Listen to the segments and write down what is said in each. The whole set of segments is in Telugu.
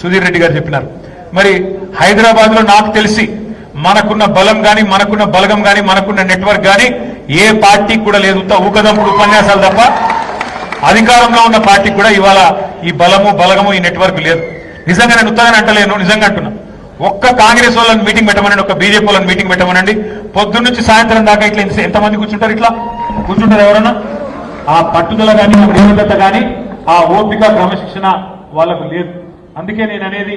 సుధీర్ రెడ్డి గారు చెప్పినారు. మరి హైదరాబాద్ లో నాకు తెలిసి మనకున్న బలం గాని, మనకున్న బలగం గాని, మనకున్న నెట్వర్క్ గాని ఏ పార్టీకి కూడా లేదు. ఊకదంపుడు ఉపన్యాసాలు తప్ప అధికారంలో ఉన్న పార్టీకి కూడా ఇవాళ ఈ బలము బలగము ఈ నెట్వర్క్ లేదు. నిజంగా నేను ఉత్తగానే అంటలేను, నిజంగా అంటున్నా. ఒక్క కాంగ్రెస్ వాళ్ళని మీటింగ్ పెట్టమనండి, ఒక బీజేపీ వాళ్ళని మీటింగ్ పెట్టమనండి. పొద్దున్న నుంచి సాయంత్రం దాకా ఇట్లా ఎంతమంది కూర్చుంటారు? ఇట్లా కూర్చుంటారు ఎవరన్నా? ఆ పట్టుదల కానీ, ఆ నిబద్ధత కానీ, ఆ ఓపిక క్రమశిక్షణ వాళ్ళకు లేదు. అందుకే నేను అనేది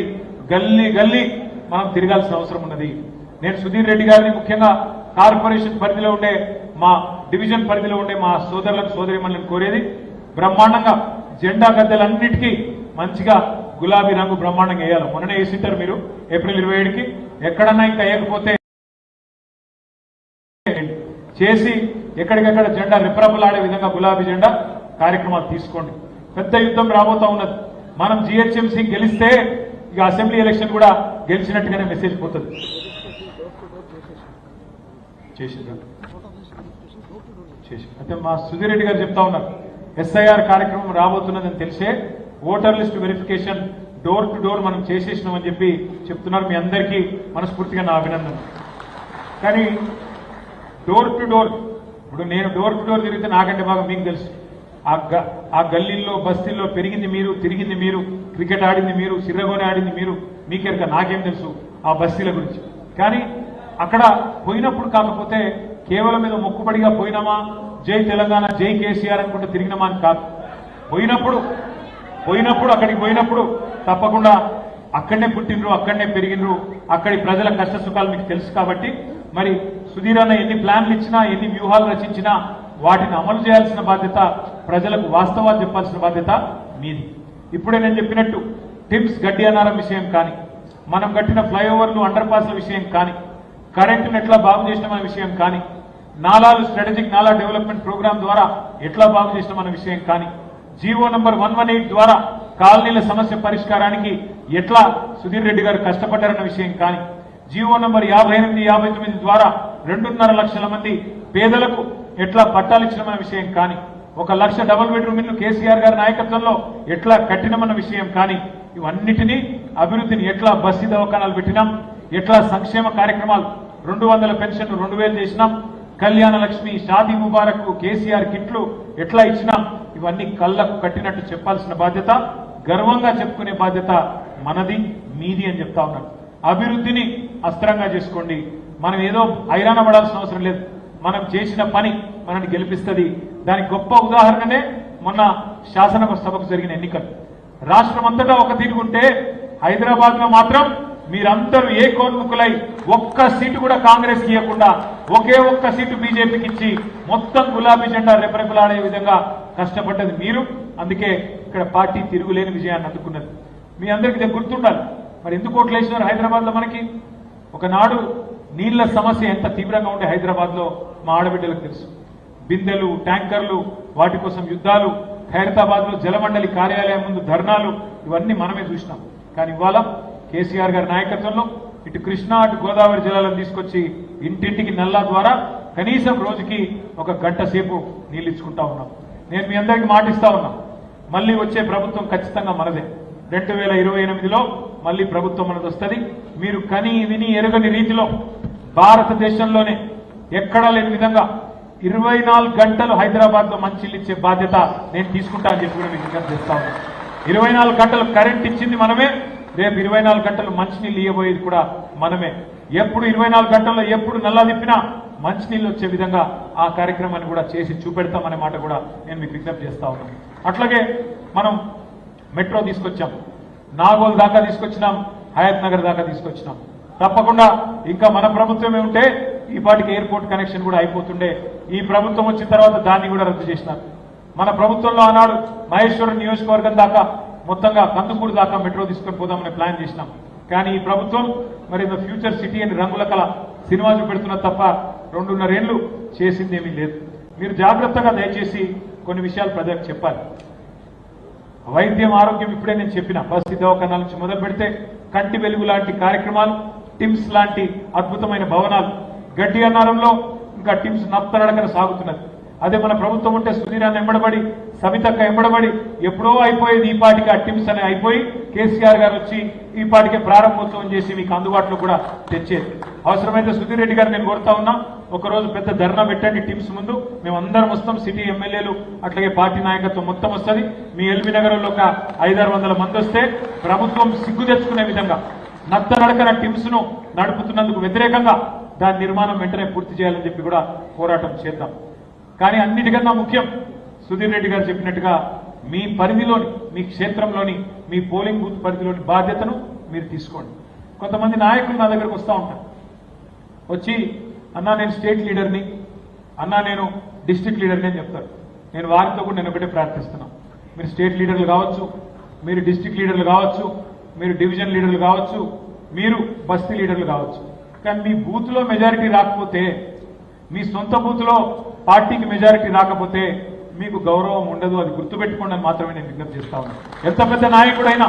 గల్లీ గల్లీ మనం తిరగాల్సిన అవసరం ఉన్నది. నేను సుధీర్ రెడ్డి గారిని ముఖ్యంగా కార్పొరేషన్ పరిధిలో ఉండే, మా డివిజన్ పరిధిలో ఉండే మా సోదరులకు సోదరిమణులను కోరేది, బ్రహ్మాండంగా జెండా గద్దెలన్నిటికీ మంచిగా గులాబీ రంగు బ్రహ్మాండంగా వేయాలి. మొన్ననే వేసింటారు మీరు ఏప్రిల్ 27కి. ఎక్కడన్నా ఇంకా వేయకపోతే చేసి ఎక్కడికెక్కడ జెండా రిప్రపలాడే విధంగా గులాబీ జెండా కార్యక్రమాలు తీసుకోండి. పెద్ద యుద్ధం రాబోతా ఉన్నది. మనం జిహెచ్ఎంసీ గెలిస్తే ఇక అసెంబ్లీ ఎలక్షన్ కూడా గెలిచినట్టుగానే మెసేజ్ పోతుంది. అయితే మా సుధీర్ రెడ్డి గారు చెప్తా ఉన్నారు, ఎస్ఐఆర్ కార్యక్రమం రాబోతున్నదని తెలిసే voter list verification door to door మనం చేసేసినామని చెప్పి చెప్తున్నారు. మీ అందరికీ మనస్ఫూర్తిగా నా అభినందన. కానీ డోర్ టు డోర్, ఇప్పుడు నేను డోర్ టు డోర్ తిరిగితే నాకంటే బాగా మీకు తెలుసు. ఆ గల్లీల్లో బస్తీల్లో పెరిగింది మీరు, తిరిగింది మీరు, క్రికెట్ ఆడింది మీరు, సిర్రగోని ఆడింది మీరు. మీకెరక నాకేం తెలుసు ఆ బస్తీల గురించి. కానీ అక్కడ పోయినప్పుడు కాకపోతే కేవలం ఏదో మొక్కుబడిగా పోయినామా, జై తెలంగాణ, జై కేసీఆర్ అనుకుంటే తిరిగినామా అని కాదు. పోయినప్పుడు అక్కడికి పోయినప్పుడు తప్పకుండా అక్కడనే పుట్టినరు, అక్కడనే పెరిగినరు, అక్కడి ప్రజల కష్ట సుఖాలు మీకు తెలుసు. కాబట్టి మరి సుధీర్ అన్న ఎన్ని ప్లాన్లు ఇచ్చినా, ఎన్ని వ్యూహాలు రచించినా వాటిని అమలు చేయాల్సిన బాధ్యత, ప్రజలకు వాస్తవాలు చెప్పాల్సిన బాధ్యత మీది. ఇప్పుడే నేను చెప్పినట్టు టిమ్స్ గడ్డి అనారం విషయం కానీ, మనం కట్టిన ఫ్లైఓవర్లు, అండర్ పాస్ల విషయం కానీ, కరెంటును ఎట్లా బాగు చేసినామనే విషయం కానీ, నాలాలు స్ట్రాటజిక్ నాలా డెవలప్మెంట్ ప్రోగ్రాం ద్వారా ఎట్లా బాగు చేసినామన్న విషయం కానీ, జీవో నంబర్ 118 ద్వారా కాలనీల సమస్య పరిష్కారానికి ఎట్లా సుధీర్ రెడ్డి గారు కష్టపడ్డారన్న విషయం కానీ, జీవో నంబర్ 58, 59 ద్వారా 2.5 లక్షల మంది పేదలకు ఎట్లా పట్టాలు ఇచ్చినామన్న విషయం కానీ, 1 లక్ష డబుల్ బెడ్రూమ్ ఇల్లు కేసీఆర్ గారి నాయకత్వంలో ఎట్లా కట్టినామన్న విషయం కానీ, ఇవన్నిటినీ అభివృద్ధిని ఎట్లా బస్తీ దవాఖానాలు పెట్టినాం, ఎట్లా సంక్షేమ కార్యక్రమాలు 200 పెన్షన్లు 2000 చేసినాం, కళ్యాణ లక్ష్మి, షాదీ ముబారక్, కేసీఆర్ కిట్లు ఎట్లా ఇచ్చినాం, ఇవన్నీ కళ్ళకు కట్టినట్టు చెప్పాల్సిన బాధ్యత, గర్వంగా చెప్పుకునే బాధ్యత మనది, మీది అని చెప్తా ఉన్నాను. అభివృద్ధిని అస్త్రంగా చేసుకోండి. మనం ఏదో హైరాణ పడాల్సిన అవసరం లేదు. మనం చేసిన పని మనల్ని గెలిపిస్తుంది. దానికి గొప్ప ఉదాహరణనే మొన్న శాసనసభకు జరిగిన ఎన్నికలు. రాష్ట్రం అంతటా ఒక తీరుగుంటే హైదరాబాద్ లో మాత్రం మీరందరూ ఏకోన్ముఖులై ఒక్క సీటు కూడా కాంగ్రెస్ కి ఇవ్వకుండా ఒకే ఒక్క సీటు బీజేపీకి ఇచ్చి మొత్తం గులాబీ జెండా రెపరెపలాడే విధంగా కష్టపడ్డది మీరు. అందుకే ఇక్కడ పార్టీ తిరుగులేని విజయాన్ని అందుకున్నది. మీ అందరికీ గుర్తుండాలి. మరి ఎందుకు ఓట్లు వేసినారు హైదరాబాద్ లో? మనకి ఒకనాడు నీళ్ల సమస్య ఎంత తీవ్రంగా ఉండే హైదరాబాద్ లో మా ఆడబిడ్డలకు తెలుసు. బిందెలు, ట్యాంకర్లు, వాటి కోసం యుద్ధాలు, ఖైరతాబాద్ లో జలమండలి కార్యాలయం ముందు ధర్నాలు, ఇవన్నీ మనమే చూసినాం. కానీ ఇవాళ కేసీఆర్ గారి నాయకత్వంలో ఇటు కృష్ణా, అటు గోదావరి జిల్లాలను తీసుకొచ్చి ఇంటింటికి నల్లా ద్వారా కనీసం రోజుకి 1 గంట సేపు నీళ్ళు ఇచ్చుకుంటా ఉన్నాం. నేను మీ అందరికీ మాటిస్తా ఉన్నా, మళ్ళీ వచ్చే ప్రభుత్వం ఖచ్చితంగా మనదే. 2028లో మళ్ళీ ప్రభుత్వం మనది వస్తుంది. మీరు కని విని ఎరుగని రీతిలో భారతదేశంలోనే ఎక్కడా లేని విధంగా 24 గంటలు హైదరాబాద్ లో మంచిళ్ళు ఇచ్చే బాధ్యత నేను తీసుకుంటా అని చెప్పి కూడా మీకు విజ్ఞప్తి చేస్తా ఉన్నాను. 24 గంటలు కరెంట్ ఇచ్చింది మనమే, రేపు 24 గంటలు మంచినీళ్ళు ఇవ్వబోయేది కూడా మనమే. ఎప్పుడు 24 గంటల్లో ఎప్పుడు నల్లా తిప్పినా మంచినీళ్ళు వచ్చే విధంగా ఆ కార్యక్రమాన్ని కూడా చేసి చూపెడతామనే మాట కూడా నేను మీకు విజ్ఞప్తి చేస్తా ఉన్నాను. అట్లాగే మనం మెట్రో తీసుకొచ్చాం, నాగోల్ దాకా తీసుకొచ్చినాం, హయత్ నగర్ దాకా తీసుకొచ్చినాం. తప్పకుండా ఇంకా మన ప్రభుత్వమే ఉంటే ఈ పాటికి ఎయిర్పోర్ట్ కనెక్షన్ కూడా అయిపోతుండే. ఈ ప్రభుత్వం వచ్చిన తర్వాత దాన్ని కూడా రద్దు చేసినారు. మన ప్రభుత్వంలో ఆనాడు మహేశ్వరం నియోజకవర్గం దాకా, మొత్తంగా కందుకూరు దాకా మెట్రో తీసుకొని పోదామని ప్లాన్ చేసినాం. కానీ ఈ ప్రభుత్వం మరి ఫ్యూచర్ సిటీ అని రంగుల కళ సినిమా చూపెడుతున్న తప్ప 2.5 ఏళ్లు చేసింది ఏమీ లేదు. మీరు జాగ్రత్తగా దయచేసి కొన్ని విషయాలు ప్రజలకు చెప్పాలి. వైద్యం, ఆరోగ్యం ఇప్పుడే నేను చెప్పిన బస్తీ దవాఖానాల నుంచి మొదలు పెడితే కంటి వెలుగు లాంటి కార్యక్రమాలు, టిమ్స్ లాంటి అద్భుతమైన భవనాలు, గడ్డి అన్నారంలో ఇంకా టిమ్స్ నత్తనడకన సాగుతున్నది. అదే మన ప్రభుత్వం ఉంటే సుధీరాన్ని ఎంబడబడి, సవితక్క ఎంబడబడి ఎప్పుడో అయిపోయేది. ఈ పాటికి ఆ టిమ్స్ అనే అయిపోయి కేసీఆర్ గారు వచ్చి ఈ పాటికే ప్రారంభోత్సవం చేసి మీకు అందుబాటులో కూడా తెచ్చేది. అవసరమైతే సుధీర్ రెడ్డి గారు నేను కోరుతా ఉన్నా, ఒకరోజు పెద్ద ధర్నా పెట్టండి టీమ్స్ ముందు, మేమందరం వస్తాం, సిటీ ఎమ్మెల్యేలు అట్లాగే పార్టీ నాయకత్వం మొత్తం వస్తుంది. మీ ఎల్బీ నగరంలో ఒక 500-600 మంది వస్తే ప్రభుత్వం సిగ్గు తెచ్చుకునే విధంగా నత్తనడకన టీమ్స్ ను నడుపుతున్నందుకు వ్యతిరేకంగా దాని నిర్మాణం వెంటనే పూర్తి చేయాలని చెప్పి కూడా పోరాటం చేద్దాం. కానీ అన్నిటికన్నా ముఖ్యం సుధీర్ రెడ్డి గారు చెప్పినట్టుగా మీ పరిధిలోని, మీ క్షేత్రంలోని, మీ పోలింగ్ బూత్ పరిధిలోని బాధ్యతను మీరు తీసుకోండి. కొంతమంది నాయకులు నా దగ్గరకు వస్తూ ఉంటారు, వచ్చి అన్నా నేను స్టేట్ లీడర్ని, అన్నా నేను డిస్ట్రిక్ట్ లీడర్ని అని చెప్తారు. నేను వారితో కూడా నేను ఒకటే ప్రార్థిస్తున్నాను, మీరు స్టేట్ లీడర్లు కావచ్చు, మీరు డిస్ట్రిక్ట్ లీడర్లు కావచ్చు, మీరు డివిజన్ లీడర్లు కావచ్చు, మీరు బస్తీ లీడర్లు కావచ్చు, కానీ మీ బూత్లో మెజారిటీ రాకపోతే, మీ సొంత బూత్లో పార్టీకి మెజారిటీ రాకపోతే మీకు గౌరవం ఉండదు. అది గుర్తుపెట్టుకోండి అని మాత్రమే నేను విజ్ఞప్తి చేస్తా ఉన్నాను. ఎంత పెద్ద నాయకుడైనా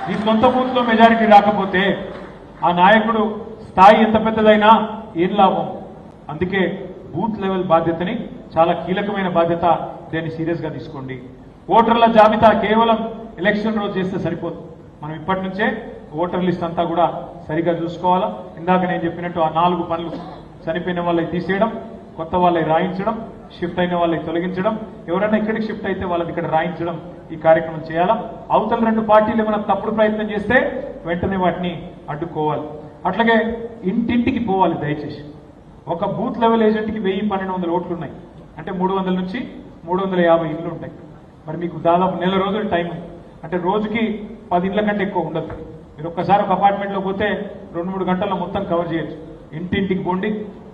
మీ సొంత బూత్లో మెజారిటీ రాకపోతే ఆ నాయకుడు స్థాయి ఎంత పెద్దదైనా ఏం లాభం. అందుకే బూత్ లెవెల్ బాధ్యతని, చాలా కీలకమైన బాధ్యత, దాన్ని సీరియస్ గా తీసుకోండి. ఓటర్ల జాబితా కేవలం ఎలక్షన్ రోజు చేస్తే సరిపోదు. మనం ఇప్పటి నుంచే ఓటర్ లిస్ట్ అంతా కూడా సరిగా చూసుకోవాలా. ఇందాక నేను చెప్పినట్టు ఆ 4 పనులు, చనిపోయిన వాళ్ళకి తీసేయడం, కొత్త వాళ్ళకి రాయించడం, షిఫ్ట్ అయిన వాళ్ళకి తొలగించడం, ఎవరైనా ఇక్కడికి షిఫ్ట్ అయితే వాళ్ళని ఇక్కడ రాయించడం, ఈ కార్యక్రమం చేయాలా. అవతల 2 పార్టీలు ఏమైనా తప్పుడు ప్రయత్నం చేస్తే వెంటనే వాటిని అడ్డుకోవాలి. అట్లాగే ఇంటింటికి పోవాలి దయచేసి. ఒక బూత్ లెవెల్ ఏజెంట్కి 1000-1200 ఓట్లు ఉన్నాయి అంటే 300 నుంచి 350 ఇళ్ళు ఉంటాయి. మరి మీకు దాదాపు నెల రోజులు టైం ఉంది అంటే రోజుకి 10 ఇళ్ల కంటే ఎక్కువ ఉండదు. మీరు ఒక్కసారి ఒక అపార్ట్మెంట్లో పోతే 2-3 గంటల్లో మొత్తం కవర్ చేయొచ్చు. ఇంటింటికి పోండి,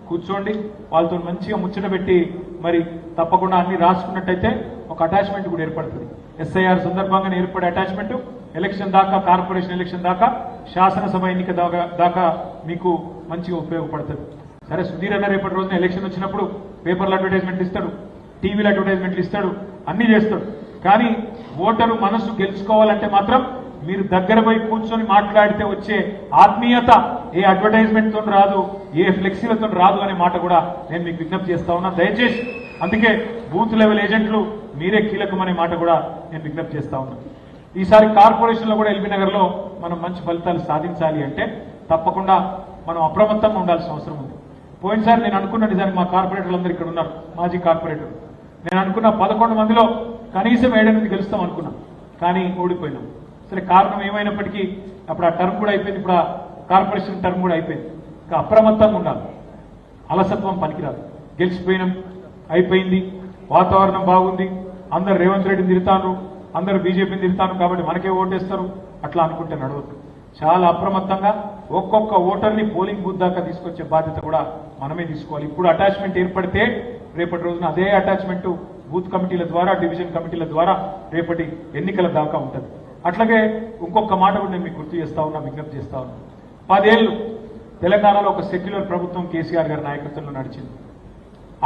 కూర్చోండి, వాళ్ళతో మంచిగా ముచ్చట పెట్టి మరి తప్పకుండా అన్ని రాసుకున్నట్టయితే ఒక అటాచ్మెంట్ కూడా ఏర్పడుతుంది. ఎస్ఐఆర్ సందర్భంగానే ఏర్పడే అటాచ్మెంట్ ఎలక్షన్ దాకా, కార్పొరేషన్ ఎలక్షన్ దాకా, శాసనసభ ఎన్నిక దాకా మీకు మంచిగా ఉపయోగపడుతుంది. సరే సుధీర్ అన్న రేపటి రోజున ఎలక్షన్ వచ్చినప్పుడు పేపర్లు అడ్వర్టైజ్మెంట్లు ఇస్తాడు, టీవీలో అడ్వర్టైజ్మెంట్లు ఇస్తాడు, అన్ని చేస్తాడు. కానీ ఓటరు మనసు గెలుచుకోవాలంటే మాత్రం మీరు దగ్గర పోయి కూర్చొని మాట్లాడితే వచ్చే ఆత్మీయత ఏ అడ్వర్టైజ్మెంట్ తో రాదు, ఏ ఫ్లెక్సీలతో రాదు అనే మాట కూడా నేను మీకు విజ్ఞప్తి చేస్తా ఉన్నా. దయచేసి అందుకే బూత్ లెవెల్ ఏజెంట్లు మీరే కీలకం అనే మాట కూడా నేను విజ్ఞప్తి చేస్తా ఉన్నా. ఈసారి కార్పొరేషన్ లో కూడా ఎల్బీ నగర్ లో మనం మంచి ఫలితాలు సాధించాలి అంటే తప్పకుండా మనం అప్రమత్తంగా ఉండాల్సిన అవసరం ఉంది. పోయినసారి నేను అనుకున్న నిజానికి మా కార్పొరేటర్లందరూ ఇక్కడ ఉన్నారు, మాజీ కార్పొరేటర్. నేను అనుకున్న 11 మందిలో కనీసం 7-8 గెలుస్తాం అనుకున్నాం, కానీ ఓడిపోయినాం. సరే కారణం ఏమైనప్పటికీ అప్పుడు ఆ టర్మ్ కూడా అయిపోయింది, ఇప్పుడు ఆ కార్పొరేషన్ టర్మ్ కూడా అయిపోయింది. ఇంకా అప్రమత్తంగా ఉండాలి, అలసత్వం పనికిరాదు. గెలిచిపోయినాం, అయిపోయింది, వాతావరణం బాగుంది, అందరు రేవంత్ రెడ్డిని తిడతాను, అందరూ బీజేపీని తిడతాను కాబట్టి మనకే ఓటేస్తారు, అట్లా అనుకుంటే నడవద్దు. చాలా అప్రమత్తంగా ఒక్కొక్క ఓటర్ని పోలింగ్ బూత్ దాకా తీసుకొచ్చే బాధ్యత కూడా మనమే తీసుకోవాలి. ఇప్పుడు అటాచ్మెంట్ ఏర్పడితే రేపటి రోజున అదే అటాచ్మెంట్ బూత్ కమిటీల ద్వారా, డివిజన్ కమిటీల ద్వారా రేపటి ఎన్నికల దాకా ఉంటుంది. అట్లాగే ఇంకొక మాట కూడా నేను మీకు గుర్తు చేస్తా ఉన్నా, విజ్ఞప్తి చేస్తా ఉన్నా. 10 ఏళ్ళు తెలంగాణలో ఒక సెక్యులర్ ప్రభుత్వం కేసీఆర్ గారి నాయకత్వంలో నడిచింది.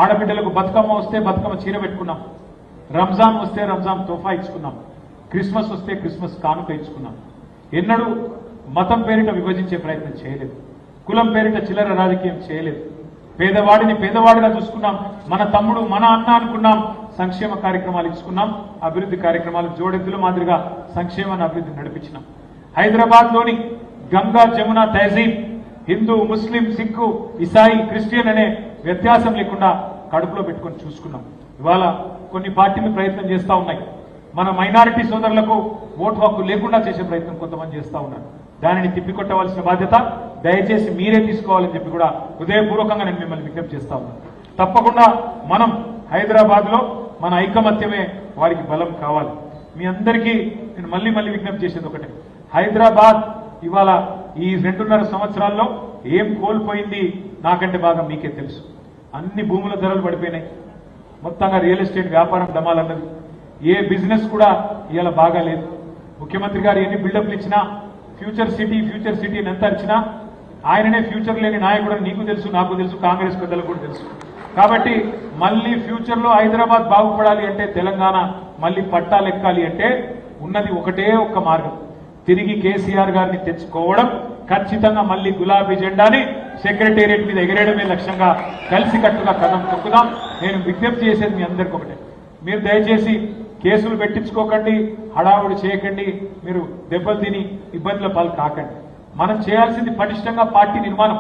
ఆడబిడ్డలకు బతుకమ్మ వస్తే బతుకమ్మ చీర పెట్టుకున్నాం, రంజాన్ వస్తే రంజాన్ తోఫా ఇచ్చుకున్నాం, క్రిస్మస్ వస్తే క్రిస్మస్ కానుక ఇచ్చుకున్నాం. ఎన్నడూ మతం పేరిట విభజించే ప్రయత్నం చేయలేదు, కులం పేరిట చిల్లర రాజకీయం చేయలేదు. పేదవాడిని పేదవాడిగా చూసుకున్నాం, మన తమ్ముడు మన అన్న అనుకున్నాం. సంక్షేమ కార్యక్రమాలు ఇచ్చుకున్నాం, అభివృద్ధి కార్యక్రమాలు జోడెద్దుల మాదిరిగా సంక్షేమాన్ని అభివృద్ధి నడిపించినాం. హైదరాబాద్ లోని గంగా జమున తహజీబ్, హిందూ ముస్లిం సిక్కు ఇసాయి క్రిస్టియన్ అనే వ్యత్యాసం లేకుండా కడుపులో పెట్టుకొని చూసుకున్నాం. ఇవాళ కొన్ని పార్టీలు ప్రయత్నం చేస్తా ఉన్నాయి, మన మైనారిటీ సోదరులకు ఓటు హక్కు లేకుండా చేసే ప్రయత్నం కొంతమంది చేస్తా ఉన్నారు. దానిని తిప్పికొట్టవలసిన బాధ్యత దయచేసి మీరే తీసుకోవాలని చెప్పి కూడా హృదయపూర్వకంగా నేను మిమ్మల్ని విజ్ఞప్తి చేస్తా ఉన్నాను. తప్పకుండా మనం హైదరాబాద్ లో మన ఐకమత్యమే వారికి బలం కావాలి. మీ అందరికీ నేను మళ్ళీ విజ్ఞప్తి చేసేది ఒకటే, హైదరాబాద్ ఇవాళ ఈ 2.5 సంవత్సరాల్లో ఏం కోల్పోయింది నాకంటే బాగా మీకే తెలుసు. అన్ని భూముల ధరలు పడిపోయినాయి, మొత్తంగా రియల్ ఎస్టేట్ వ్యాపారం డమాలన్నది, ఏ బిజినెస్ కూడా ఇవాళ బాగా లేదు. ముఖ్యమంత్రి గారు ఎన్ని బిల్డప్లు ఇచ్చినా, ఫ్యూచర్ సిటీ ఎంత ఇచ్చినా ఆయననే ఫ్యూచర్ లేని నాయకుడు నీకు తెలుసు, నాకు తెలుసు, కాంగ్రెస్ పెద్దలకు కూడా తెలుసు. కాబట్టి మళ్ళీ ఫ్యూచర్ లో హైదరాబాద్ బాగుపడాలి అంటే, తెలంగాణ మళ్ళీ పట్టాలెక్కాలి అంటే ఉన్నది ఒకటే ఒక్క మార్గం, తిరిగి కేసీఆర్ గారిని తెచ్చుకోవడం. ఖచ్చితంగా మళ్ళీ గులాబీ జెండాని సెక్రటేరియట్ మీద ఎగరేయడమే లక్ష్యంగా కలిసికట్టుగా కదం తొక్కుదాం. నేను విజ్ఞప్తి చేసేది మీ అందరికీ ఒకటే, మీరు దయచేసి కేసులు పెట్టించుకోకండి, హడావుడి చేయకండి, మీరు దెబ్బలు తిని ఇబ్బందుల పాలు కాకండి. మనం చేయాల్సింది పటిష్టంగా పార్టీ నిర్మాణం,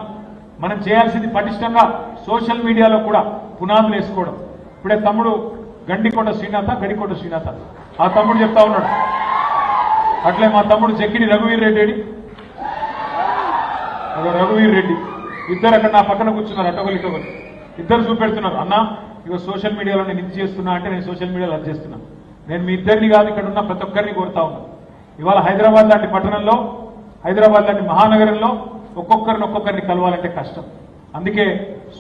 మనం చేయాల్సింది పటిష్టంగా సోషల్ మీడియాలో కూడా పునాదులు వేసుకోవడం. ఇప్పుడే తమ్ముడు గడికోట శ్రీనాథ ఆ తమ్ముడు చెప్తా ఉన్నాడు. అట్లే మా తమ్ముడు చెక్కిడి రఘువీర్ రెడ్డి, రఘువీర్ రెడ్డి ఇద్దరు అక్కడ నా పక్కన కూర్చున్నారు, అటొకరు ఇద్దరు చూపెడుతున్నారు. అన్న ఇక సోషల్ మీడియాలో నేను ఇది చేస్తున్నా అంటే నేను సోషల్ మీడియాలో అది చేస్తున్నా. నేను మీ ఇద్దరిని కాదు, ఇక్కడ ఉన్న ప్రతి ఒక్కరిని కోరుతా ఉన్నా. ఇవాళ హైదరాబాద్ లాంటి పట్టణంలో, హైదరాబాద్ లాంటి మహానగరంలో ఒక్కొక్కరిని కలవాలంటే కష్టం. అందుకే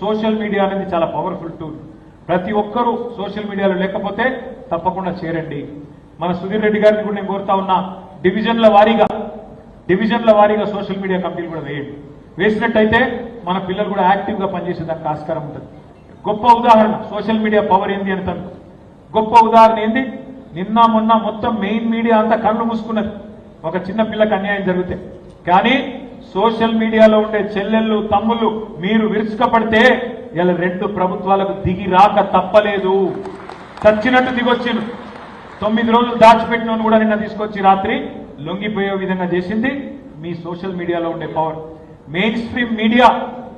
సోషల్ మీడియా అనేది చాలా పవర్ఫుల్ టూల్. ప్రతి ఒక్కరూ సోషల్ మీడియాలో లేకపోతే తప్పకుండా చేరండి. మన సుధీర్ రెడ్డి గారిని కూడా నేను కోరుతా ఉన్నా, డివిజన్ల వారీగా సోషల్ మీడియా కమిటీలు కూడా వేయండి. వేసినట్టయితే మన పిల్లలు కూడా యాక్టివ్గా పనిచేసేదానికి ఆస్కారం ఉంటుంది. గొప్ప ఉదాహరణ సోషల్ మీడియా పవర్ ఏంది అని తను గొప్ప ఉదాహరణ ఏంది, నిన్న మొన్న మొత్తం మెయిన్ మీడియా అంతా కళ్ళు మూసుకున్నది ఒక చిన్న పిల్లకి అన్యాయం జరిగితే. కానీ సోషల్ మీడియాలో ఉండే చెల్లెళ్ళు తమ్ముళ్ళు మీరు విరుచుకపడితే ఇలా 2 ప్రభుత్వాలకు దిగి రాక తప్పలేదు. చచ్చినట్టు దిగొచ్చిండు. 9 రోజులు దాచిపెట్టినోని కూడా నిన్న తీసుకొచ్చి రాత్రి లొంగిపోయే విధంగా చేసింది మీ సోషల్ మీడియాలో ఉండే పవర్. మెయిన్ స్ట్రీమ్ మీడియా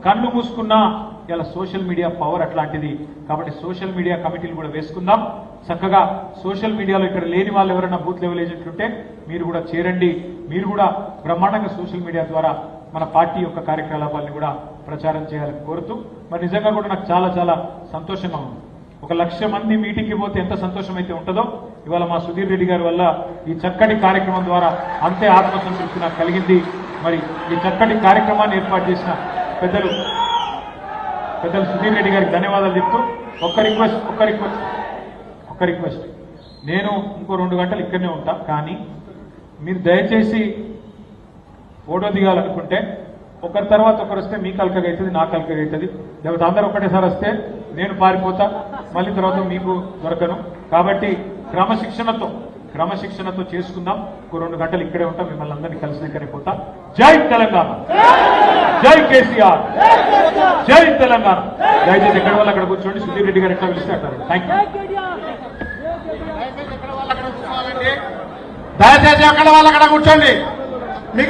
కళ్ళు మూసుకున్నా ఇలా సోషల్ మీడియా పవర్ అట్లాంటిది. కాబట్టి సోషల్ మీడియా కమిటీలు కూడా వేసుకుందాం. చక్కగా సోషల్ మీడియాలో ఇక్కడ లేని వాళ్ళు ఎవరైనా బూత్ లెవెల్ ఏజెంట్లు ఉంటే మీరు కూడా చేరండి. మీరు కూడా బ్రహ్మాండంగా సోషల్ మీడియా ద్వారా మన పార్టీ యొక్క కార్యకలాపాలను కూడా ప్రచారం చేయాలని కోరుతూ, మరి నిజంగా కూడా నాకు చాలా చాలా సంతోషంగా ఉంది. 1,00,000 మంది మీటింగ్కి పోతే ఎంత సంతోషం అయితే ఉంటుందో, ఇవాళ మా సుధీర్ రెడ్డి గారి వల్ల ఈ చక్కటి కార్యక్రమం ద్వారా అంతే ఆత్మసంతృప్తి నాకు కలిగింది. మరి ఈ చక్కటి కార్యక్రమాన్ని ఏర్పాటు చేసిన పెద్దలు సుధీర్ రెడ్డి గారికి ధన్యవాదాలు చెప్తూ ఒక్క రిక్వెస్ట్, నేను ఇంకో 2 గంటలు ఇక్కడనే ఉంటా. కానీ మీరు దయచేసి ఫోటో దిగాలనుకుంటే ఒకరి తర్వాత ఒకరు వస్తే మీ కలకగా అవుతుంది, నా కలకగా అవుతుంది. లేకపోతే అందరూ ఒకటేసారి వస్తే నేను పారిపోతా, మళ్ళీ తర్వాత మీకు దొరకను. కాబట్టి క్రమశిక్షణతో చేసుకుందాం. ఇంకో 2 గంటలు ఇక్కడే ఉంటాం, మిమ్మల్ని అందరినీ కలిసి దగ్గరే పోతా. జై తెలంగాణ, జై కేసీఆర్, జై తెలంగాణ. దయచేసి ఎక్కడ వాళ్ళు అక్కడ కూర్చోండి. సుధీర్ రెడ్డి గారు ఎట్లా పిలిస్తే అంటారు. Thank you. దయచేసి అక్కడ వాళ్ళు అక్కడ కూర్చోండి.